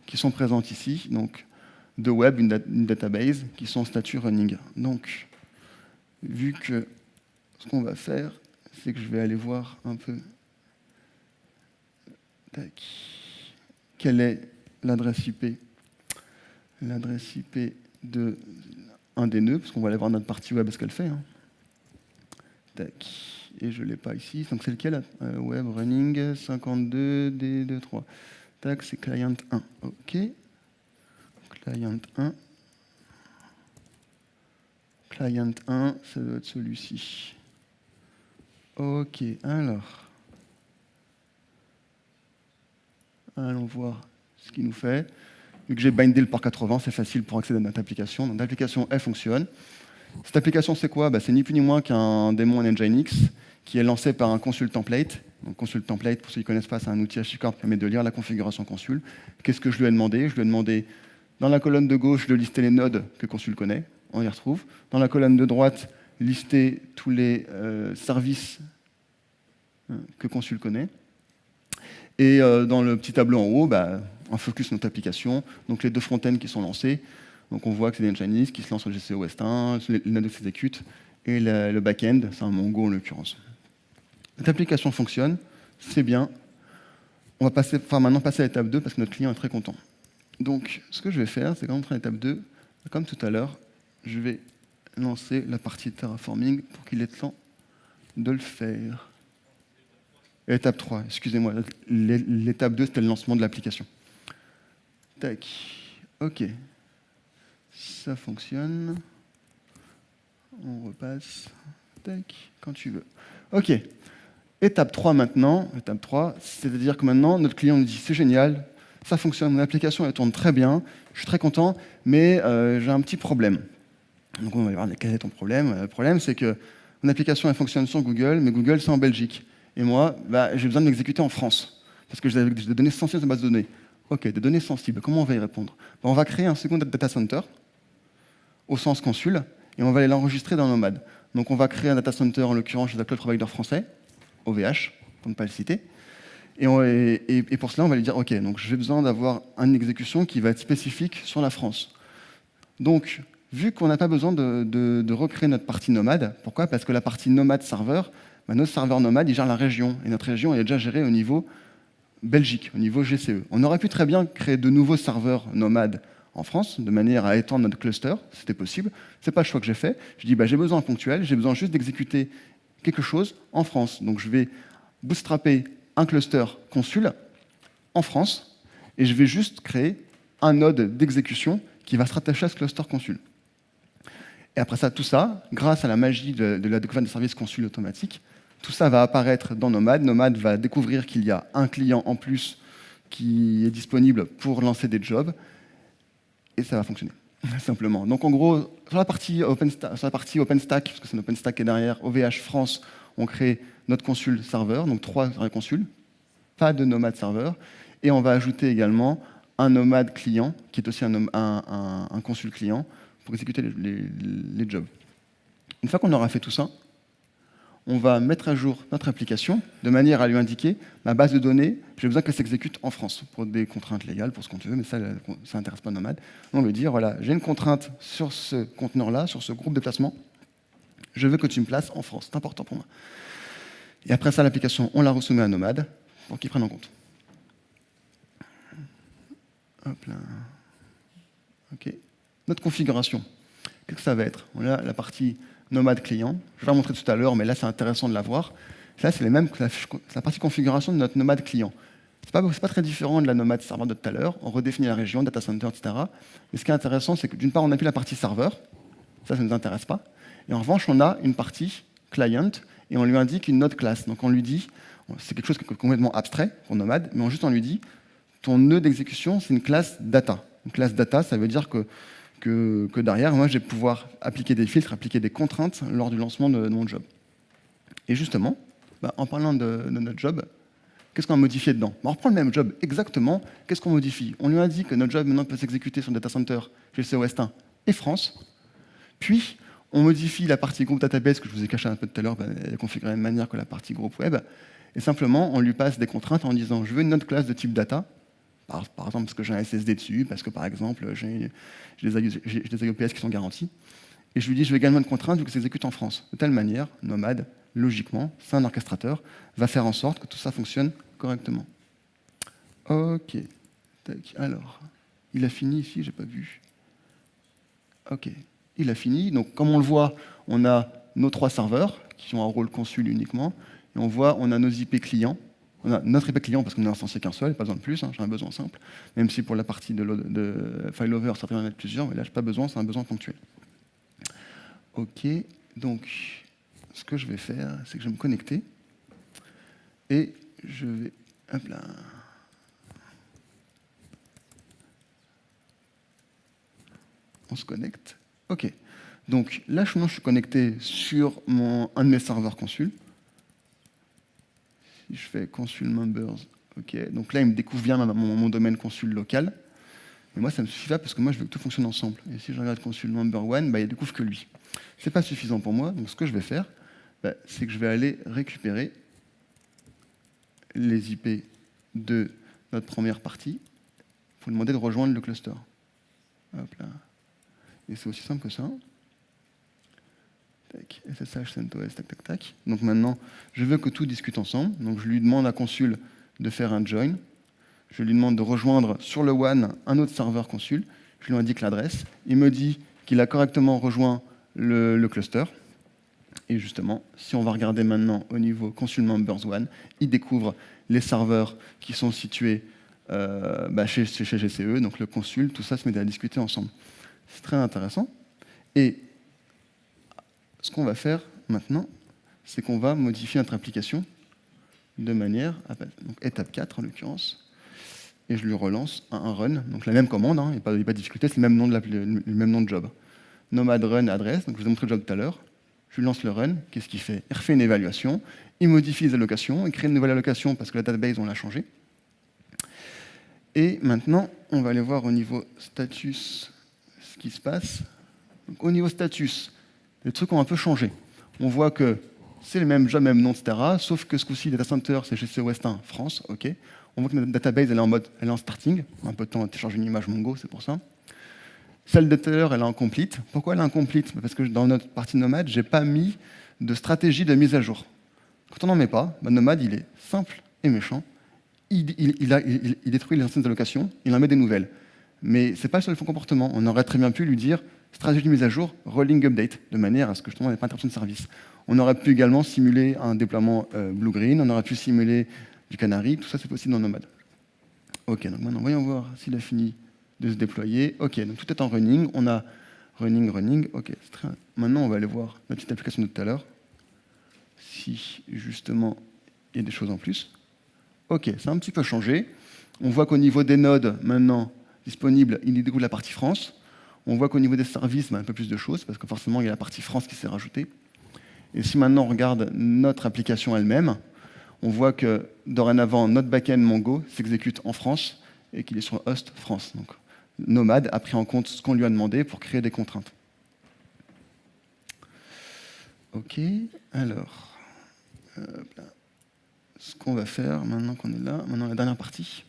qui sont présentes ici, donc de web, une database, qui sont statut running. Donc, vu que ce qu'on va faire, c'est que je vais aller voir un peu quelle est l'adresse IP. L'adresse IP de un des nœuds, parce qu'on va aller voir notre partie web ce qu'elle fait. Hein. Tac. Et je ne l'ai pas ici. Donc c'est lequel web running 52 D23. Tac, c'est client 1. OK. Client 1. Client 1, ça doit être celui-ci. OK, alors. Allons voir ce qu'il nous fait. Vu que j'ai bindé le port 80, c'est facile pour accéder à notre application. Donc l'application, elle fonctionne. Cette application, c'est quoi? C'est ni plus ni moins qu'un démon en Nginx qui est lancé par un console template. Donc console template, pour ceux qui ne connaissent pas, c'est un outil HashiCorp qui permet de lire la configuration console. Qu'est-ce que je lui ai demandé? Je lui ai demandé, dans la colonne de gauche, de lister les nodes que console connaît. On y retrouve. Dans la colonne de droite, lister tous les services que console connaît. Et dans le petit tableau en haut, un focus sur notre application, donc les 2 front-ends qui sont lancés. Donc on voit que c'est des Nginx qui se lancent sur GCO West 1, les nodes qui s'exécutent, et le back-end, c'est un Mongo en l'occurrence. Cette application fonctionne, c'est bien. On va maintenant passer à l'étape 2 parce que notre client est très content. Donc ce que je vais faire, c'est quand on prend l'étape 2, comme tout à l'heure, je vais lancer la partie terraforming pour qu'il ait le temps de le faire. Étape 3, excusez-moi. L'étape 2, c'était le lancement de l'application. Tac. OK. Ça fonctionne. On repasse. Tac. Quand tu veux. OK. Étape 3 maintenant. Étape 3, c'est-à-dire que maintenant, notre client nous dit c'est génial, ça fonctionne, mon application elle tourne très bien, je suis très content, mais j'ai un petit problème. Donc on va voir quel est ton problème. Le problème, c'est que mon application elle fonctionne sur Google, mais Google c'est en Belgique. Et moi, j'ai besoin de l'exécuter en France, parce que j'ai des données sensibles dans la base de données. OK, des données sensibles, comment on va y répondre? On va créer un second data center, au sens console, et on va aller l'enregistrer dans Nomad. Donc on va créer un data center, en l'occurrence chez un cloud provider français, OVH, pour ne pas le citer. Et pour cela, on va lui dire, OK, donc j'ai besoin d'avoir une exécution qui va être spécifique sur la France. Donc, vu qu'on n'a pas besoin de recréer notre partie Nomad, pourquoi? Parce que la partie Nomad serveur, notre serveur Nomad, il gère la région. Et notre région, elle est déjà gérée au niveau Belgique, au niveau GCE. On aurait pu très bien créer de nouveaux serveurs Nomad en France, de manière à étendre notre cluster, c'était possible. Ce n'est pas le choix que j'ai fait. Je dis, j'ai besoin ponctuel, j'ai besoin juste d'exécuter quelque chose en France. Donc je vais bootstrapper un cluster console en France, et je vais juste créer un node d'exécution qui va se rattacher à ce cluster console. Et après ça, tout ça, grâce à la magie de la découverte des services console automatiques, tout ça va apparaître dans Nomad. Nomad va découvrir qu'il y a un client en plus qui est disponible pour lancer des jobs, et ça va fonctionner, simplement. Donc en gros, sur la partie OpenStack, parce que c'est OpenStack qui est derrière, OVH France, on crée notre console serveur, donc 3 consuls, pas de Nomad serveur, et on va ajouter également un Nomad client, qui est aussi un consul client, pour exécuter les jobs. Une fois qu'on aura fait tout ça, on va mettre à jour notre application de manière à lui indiquer ma base de données, j'ai besoin qu'elle s'exécute en France, pour des contraintes légales, pour ce qu'on veut, mais ça n'intéresse pas Nomad. On veut dire, voilà, j'ai une contrainte sur ce conteneur-là, sur ce groupe de placement, je veux que tu me places en France, c'est important pour moi. Et après ça, l'application, on la resoumet à Nomad, pour qu'il prenne en compte. Hop là. OK. Notre configuration, qu'est-ce que ça va être? On a la partie Nomad client. Je vais la montrer tout à l'heure, mais là, c'est intéressant de la voir. Ça, c'est la partie configuration de notre nomade client. C'est pas très différent de la nomade serveur de tout à l'heure. On redéfinit la région, data center, etc. Mais ce qui est intéressant, c'est que d'une part, on n'a plus la partie serveur. Ça ne nous intéresse pas. Et en revanche, on a une partie client et on lui indique une autre classe. Donc on lui dit, c'est quelque chose qui est complètement abstrait pour Nomad, mais on lui dit, ton nœud d'exécution, c'est une classe data. Une classe data, ça veut dire que derrière, moi, je vais pouvoir appliquer des filtres, appliquer des contraintes lors du lancement de mon job. Et justement, en parlant de notre job, qu'est-ce qu'on a modifié dedans? On reprend le même job exactement. Qu'est-ce qu'on modifie? On lui a dit que notre job maintenant peut s'exécuter sur le data center GCE West 1 et France. Puis, on modifie la partie groupe database que je vous ai caché un peu tout à l'heure, elle est configurée de la même manière que la partie groupe web. Et simplement, on lui passe des contraintes en disant je veux une autre classe de type data, par exemple parce que j'ai un SSD dessus, parce que par exemple j'ai des IOPS qui sont garantis. Et je lui dis je veux également une contrainte que ça s'exécute en France. De telle manière, Nomad, logiquement, c'est un orchestrateur, va faire en sorte que tout ça fonctionne correctement. Ok. Tac. Alors, il a fini ici, j'ai pas vu. Ok. Il a fini. Donc, comme on le voit, on a nos 3 serveurs qui ont un rôle consul uniquement. Et on a nos IP clients. On a notre IP client parce qu'on est instancié qu'un seul, pas besoin de plus, j'ai un besoin simple. Même si pour la partie de failover, certains en mettre plusieurs, mais là, je n'ai pas besoin, c'est un besoin ponctuel. Ok. Donc, ce que je vais faire, c'est que je vais me connecter. Et je vais... Hop là. On se connecte. OK. Donc là, je suis connecté sur un de mes serveurs consul. Si je fais consul members, OK. Donc là, il me découvre bien mon domaine consul local. Mais moi, ça ne me suffit pas parce que moi, je veux que tout fonctionne ensemble. Et si je regarde consul member one, il ne découvre que lui. Ce n'est pas suffisant pour moi. Donc ce que je vais faire, c'est que je vais aller récupérer les IP de notre première partie pour lui demander de rejoindre le cluster. Hop là. Et c'est aussi simple que ça. Tac, SSH, CentOS, tac, tac, tac. Donc maintenant, je veux que tout discute ensemble. Donc je lui demande à consul de faire un join. Je lui demande de rejoindre sur le WAN un autre serveur consul. Je lui indique l'adresse. Il me dit qu'il a correctement rejoint le cluster. Et justement, si on va regarder maintenant au niveau consul members one, il découvre les serveurs qui sont situés chez GCE, donc le consul, tout ça se met à discuter ensemble. C'est très intéressant. Et ce qu'on va faire maintenant, c'est qu'on va modifier notre application de manière, donc étape 4 en l'occurrence, et je lui relance un run, donc la même commande, il n'y a pas de difficulté, c'est le même nom de job. Nomad run adresse, donc je vous ai montré le job tout à l'heure, je lui lance le run, qu'est-ce qu'il fait? Il refait une évaluation, il modifie les allocations, il crée une nouvelle allocation parce que la database, on l'a changée. Et maintenant, on va aller voir au niveau status ce qui se passe. Donc, au niveau status, les trucs ont un peu changé. On voit que c'est le même job, même nom, etc. Sauf que ce coup-ci, Data Center, c'est GCE West 1 France, OK. On voit que notre database, elle est en starting. Un peu de temps à télécharger une image Mongo, c'est pour ça. Celle de tout à l'heure, elle est en complete. Pourquoi elle est en complete? Parce que dans notre partie Nomad, je n'ai pas mis de stratégie de mise à jour. Quand on n'en met pas, Nomad, il est simple et méchant. Il détruit les anciennes allocations, il en met des nouvelles. Mais ce n'est pas le seul comportement. On aurait très bien pu lui dire stratégie de mise à jour, rolling update, de manière à ce que justement, il n'y ait pas d'interruption de service. On aurait pu également simuler un déploiement blue-green, on aurait pu simuler du Canary, tout ça c'est possible dans Nomad. Ok, donc maintenant, voyons voir s'il a fini de se déployer. Ok, donc tout est en running, on a running, ok. Maintenant, on va aller voir notre petite application de tout à l'heure, si justement il y a des choses en plus. Ok, ça a un petit peu changé. On voit qu'au niveau des nodes, maintenant, disponibles, il découvre la partie France. On voit qu'au niveau des services, un peu plus de choses, parce que forcément, il y a la partie France qui s'est rajoutée. Et si maintenant on regarde notre application elle-même, on voit que dorénavant, notre backend Mongo s'exécute en France et qu'il est sur le host France. Donc, Nomad a pris en compte ce qu'on lui a demandé pour créer des contraintes. Ok, alors, ce qu'on va faire maintenant qu'on est là, maintenant la dernière partie.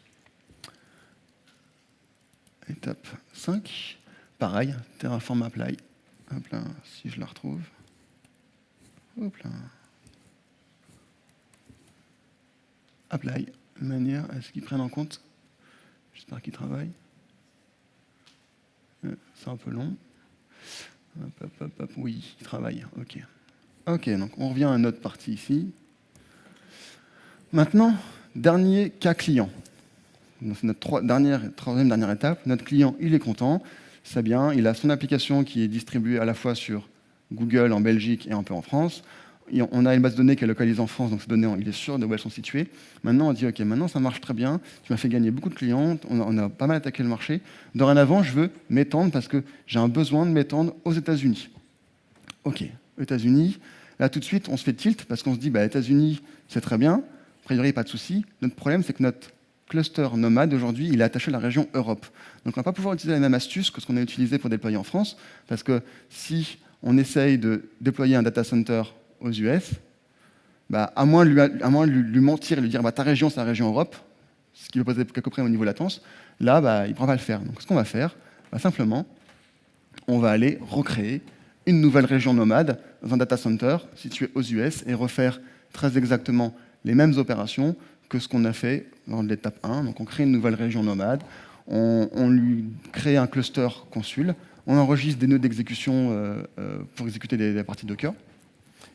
Étape 5. Pareil, Terraform Apply. Hop là, si je la retrouve. Hop là. Apply, de manière à ce qu'ils prennent en compte. J'espère qu'ils travaillent. C'est un peu long. Hop, oui, ils travaillent. Ok. Ok, donc on revient à notre partie ici. Maintenant, dernier cas client. C'est notre troisième dernière étape. Notre client, il est content, c'est bien, il a son application qui est distribuée à la fois sur Google en Belgique et un peu en France. Et on a une base de données qui est localisée en France, donc ces données, il est sûr de où elles sont situées. Maintenant, on dit, OK, maintenant ça marche très bien, tu m'as fait gagner beaucoup de clients, on a pas mal attaqué le marché. Dorénavant, je veux m'étendre parce que j'ai un besoin de m'étendre aux États-Unis. OK, États-Unis, là tout de suite, on se fait tilt parce qu'on se dit, bah, États-Unis, c'est très bien, a priori, pas de souci. Notre problème, c'est que notre cluster nomade aujourd'hui, il est attaché à la région Europe. Donc on ne va pas pouvoir utiliser la même astuce que ce qu'on a utilisé pour déployer en France, parce que si on essaye de déployer un data center aux US, bah, à moins de lui mentir et lui dire bah, ta région, c'est la région Europe, ce qui va poser quelques problèmes au niveau latence, là, bah, il ne pourra pas le faire. Donc ce qu'on va faire, bah, simplement, on va aller recréer une nouvelle région nomade dans un data center situé aux US et refaire très exactement les mêmes opérations que ce qu'on a fait dans l'étape 1. Donc on crée une nouvelle région nomade, on lui crée un cluster consul, on enregistre des nœuds d'exécution pour exécuter des parties Docker.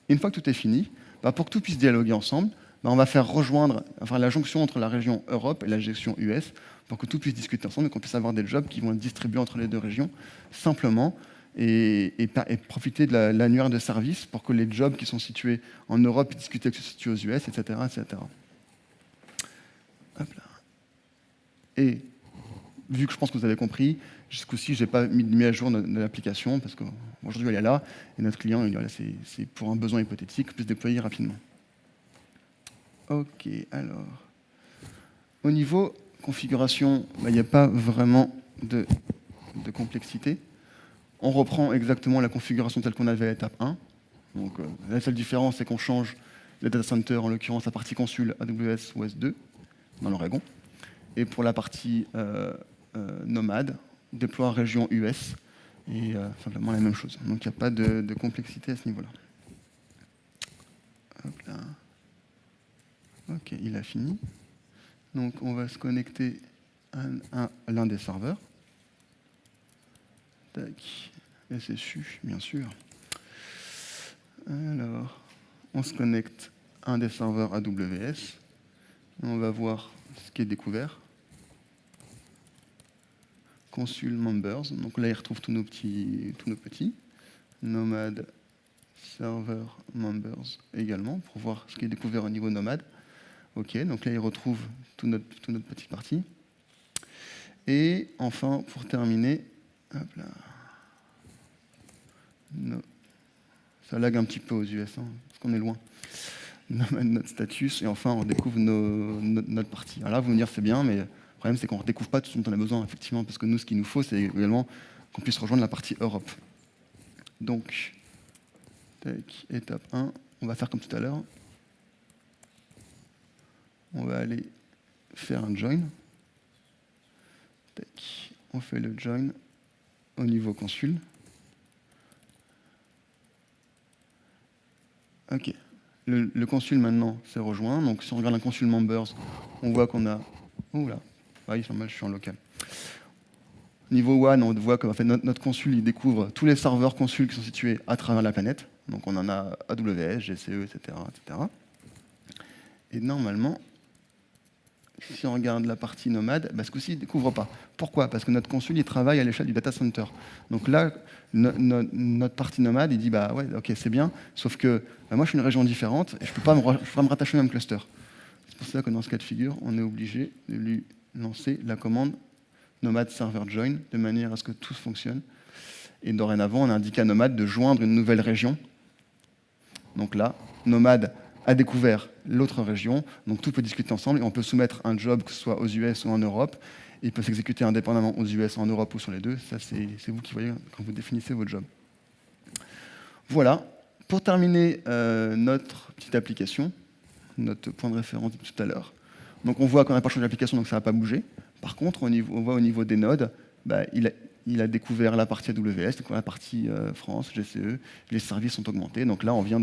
Et une fois que tout est fini, bah, pour que tout puisse dialoguer ensemble, bah, on va faire rejoindre la jonction entre la région Europe et la région US pour que tout puisse discuter ensemble et qu'on puisse avoir des jobs qui vont être distribués entre les deux régions simplement et profiter de l'annuaire de service pour que les jobs qui sont situés en Europe puissent discuter avec ceux situés aux US, etc. etc. Hop là. Et vu que je pense que vous avez compris, jusqu'au-ci, je n'ai pas mis à jour de l'application parce qu'aujourd'hui, elle est là, et notre client, c'est pour un besoin hypothétique, puisse déployer rapidement. OK, alors. Au niveau configuration, il n'y a pas vraiment de complexité. On reprend exactement la configuration telle qu'on avait à l'étape 1. Donc, la seule différence, c'est qu'on change le data center, en l'occurrence la partie consul AWS ou S2, dans l'Oregon. Et pour la partie nomade, déploie région US, et simplement la même chose. Donc il n'y a pas de complexité à ce niveau-là. Hop là. OK, il a fini. Donc on va se connecter à l'un des serveurs. Tac. SSU, bien sûr. Alors, on se connecte à un des serveurs AWS. On va voir ce qui est découvert. Consul members. Donc là, il retrouve tous nos petits. Nomad server members également, pour voir ce qui est découvert au niveau nomade. OK, donc là, il retrouve toute notre petite partie. Et enfin, pour terminer, hop là. No. Ça lag un petit peu aux US, hein, parce qu'on est loin. Notre status, et enfin, on découvre notre partie. Alors là, vous me dire c'est bien, mais le problème, c'est qu'on ne redécouvre pas tout ce dont on a besoin, effectivement, parce que nous, ce qu'il nous faut, c'est également qu'on puisse rejoindre la partie Europe. Donc, tac, étape 1, on va faire comme tout à l'heure. On va aller faire un join. Tac, on fait le join au niveau consul. OK. Le consul, maintenant, s'est rejoint. Donc, si on regarde un consul members, on voit qu'on a... Oh là, oui, c'est normal, je suis en local. Niveau WAN, on voit que en fait, notre consul, il découvre tous les serveurs consuls qui sont situés à travers la planète. Donc, on en a AWS, GCE, etc., etc. Et normalement, si on regarde la partie nomade, bah, ce coup-ci, il ne découvre pas. Pourquoi? Parce que notre consul, il travaille à l'échelle du data center. Donc là, notre partie nomade, il dit, bah ouais, ok, c'est bien, sauf que bah, moi, je suis une région différente et je ne peux pas me rattacher au même cluster. C'est pour ça que dans ce cas de figure, on est obligé de lui lancer la commande nomade server join, de manière à ce que tout fonctionne. Et dorénavant, on indique à nomade de joindre une nouvelle région. Donc là, nomade a découvert l'autre région, donc tout peut discuter ensemble et on peut soumettre un job, que ce soit aux US ou en Europe, et il peut s'exécuter indépendamment aux US, en Europe ou sur les deux. Ça, c'est vous qui voyez quand vous définissez votre job. Voilà. Pour terminer notre petite application, notre point de référence de tout à l'heure. Donc on voit qu'on n'a pas changé d'application, donc ça ne va pas bouger. Par contre, on voit au niveau des nodes, bah, il a découvert la partie AWS, donc la partie France, GCE, les services sont augmentés. Donc là, on vient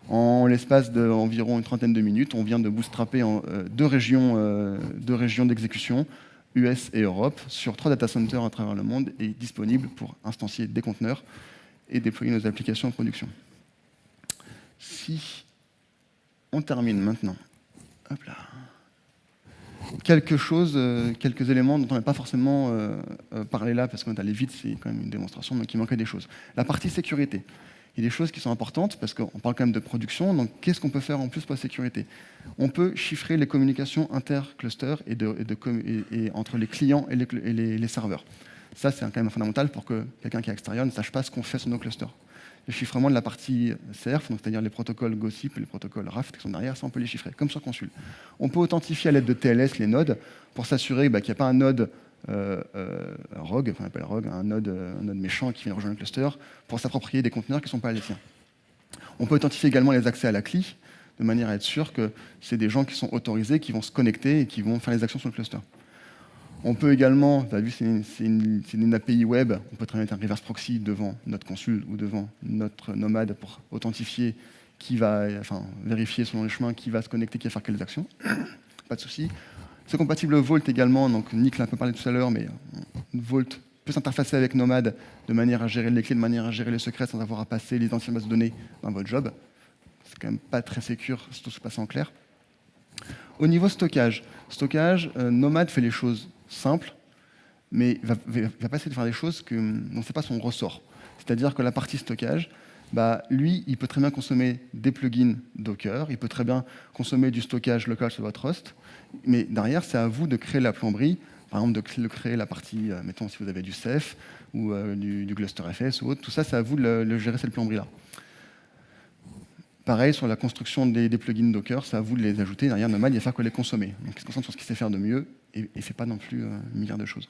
en l'espace d'environ une trentaine de minutes, on vient de bootstrapper deux régions d'exécution, US et Europe, sur 3 data centers à travers le monde et disponibles pour instancier des conteneurs et déployer nos applications en production. Si on termine maintenant hop là. Quelques éléments dont on n'a pas forcément parlé là, parce qu'on est allé vite, c'est quand même une démonstration, donc il manquait des choses. La partie sécurité. Il y a des choses qui sont importantes, parce qu'on parle quand même de production, donc qu'est-ce qu'on peut faire en plus pour la sécurité? On peut chiffrer les communications inter-cluster et entre les clients et les serveurs. Ça, c'est quand même fondamental pour que quelqu'un qui est extérieur ne sache pas ce qu'on fait sur nos clusters. Le chiffrement de la partie CERF, c'est-à-dire les protocoles Gossip et les protocoles Raft qui sont derrière, ça on peut les chiffrer, comme sur Consul. On peut authentifier à l'aide de TLS les nodes pour s'assurer qu'il n'y a pas un node rogue, on appelle rogue, un node méchant qui vient rejoindre le cluster pour s'approprier des conteneurs qui ne sont pas les siens. On peut authentifier également les accès à la CLI de manière à être sûr que c'est des gens qui sont autorisés, qui vont se connecter et qui vont faire les actions sur le cluster. On peut également, vous avez vu, c'est une API web, on peut très bien mettre un reverse proxy devant notre Consul ou devant notre Nomad pour authentifier qui va, vérifier selon les chemins qui va se connecter, qui va faire quelles actions. Pas de souci. C'est compatible Vault également, donc Nick l'a un peu parlé tout à l'heure, mais Vault peut s'interfacer avec Nomad de manière à gérer les clés, de manière à gérer les secrets sans avoir à passer les anciennes bases de données dans votre job. C'est quand même pas très sécure, si tout se passe en clair. Au niveau stockage, Nomad fait les choses simples, mais va pas essayer de faire des choses dont ce n'est pas son ressort. C'est-à-dire que la partie stockage, lui, il peut très bien consommer des plugins Docker, il peut très bien consommer du stockage local sur votre host, mais derrière, c'est à vous de créer la plomberie, par exemple de créer la partie, mettons si vous avez du Ceph ou du ClusterFS ou autre, tout ça, c'est à vous de le gérer cette plomberie-là. Pareil, sur la construction des plugins Docker, c'est à vous de les ajouter. Derrière Nomad, il n'y a pas que les consommer. Donc il se concentre sur ce qu'il sait faire de mieux et ne fait pas non plus un milliard de choses.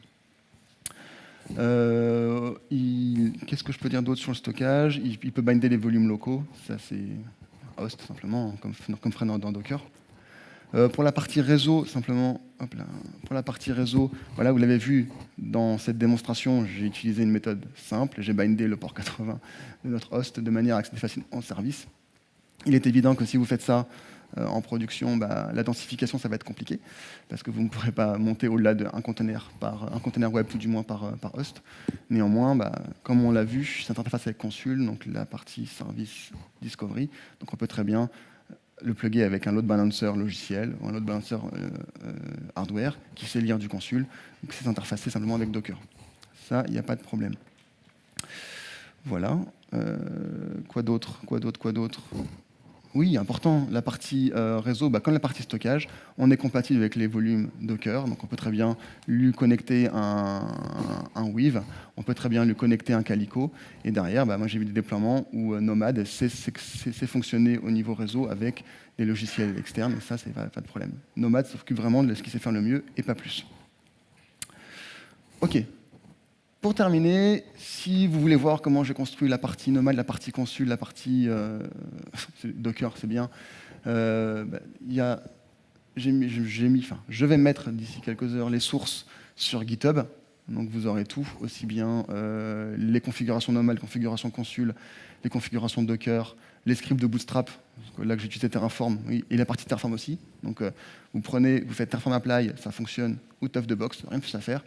Qu'est-ce que je peux dire d'autre sur le stockage? Il peut binder les volumes locaux. Ça, c'est host, simplement, comme ferait dans Docker. Pour la partie réseau, simplement, pour la partie réseau, voilà, vous l'avez vu dans cette démonstration, j'ai utilisé une méthode simple. J'ai bindé le port 80 de notre host de manière à accéder facilement en service. Il est évident que si vous faites ça en production, la densification, ça va être compliqué, parce que vous ne pourrez pas monter au-delà d'un container web, tout du moins par host. Néanmoins, comme on l'a vu, cette interface avec Consul, donc la partie service discovery, donc on peut très bien le plugger avec un load balancer logiciel, ou un load balancer hardware, qui sait lire du Consul, donc c'est interfacé simplement avec Docker. Ça, il n'y a pas de problème. Voilà. Quoi d'autre? Oui, important, la partie réseau, comme la partie stockage, on est compatible avec les volumes Docker, donc on peut très bien lui connecter un Weave, on peut très bien lui connecter un Calico, et derrière, moi j'ai vu des déploiements où Nomad sait fonctionner au niveau réseau avec des logiciels externes, et ça, c'est pas de problème. Nomad s'occupe vraiment de ce qu'il sait faire le mieux, et pas plus. OK. Pour terminer, si vous voulez voir comment j'ai construit la partie Nomad, la partie Consul, la partie Docker, c'est bien. Je vais mettre d'ici quelques heures les sources sur GitHub. Donc vous aurez tout, aussi bien les configurations Nomad, les configurations Consul, les configurations Docker, les scripts de Bootstrap, là que j'ai utilisé Terraform, oui, et la partie Terraform aussi. Donc vous faites Terraform Apply, ça fonctionne out of the box, rien de plus à faire.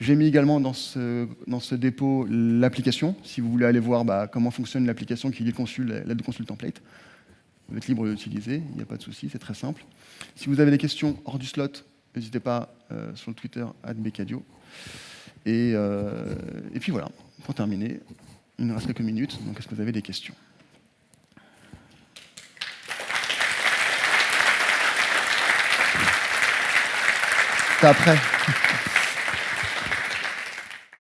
J'ai mis également dans ce dépôt l'application, si vous voulez aller voir comment fonctionne l'application qui lit l'aide de Consul template. Vous êtes libre de l'utiliser, il n'y a pas de souci, c'est très simple. Si vous avez des questions hors du slot, n'hésitez pas sur le Twitter @bcadio. Et puis voilà, pour terminer, il nous reste quelques minutes, donc est-ce que vous avez des questions? C'est après.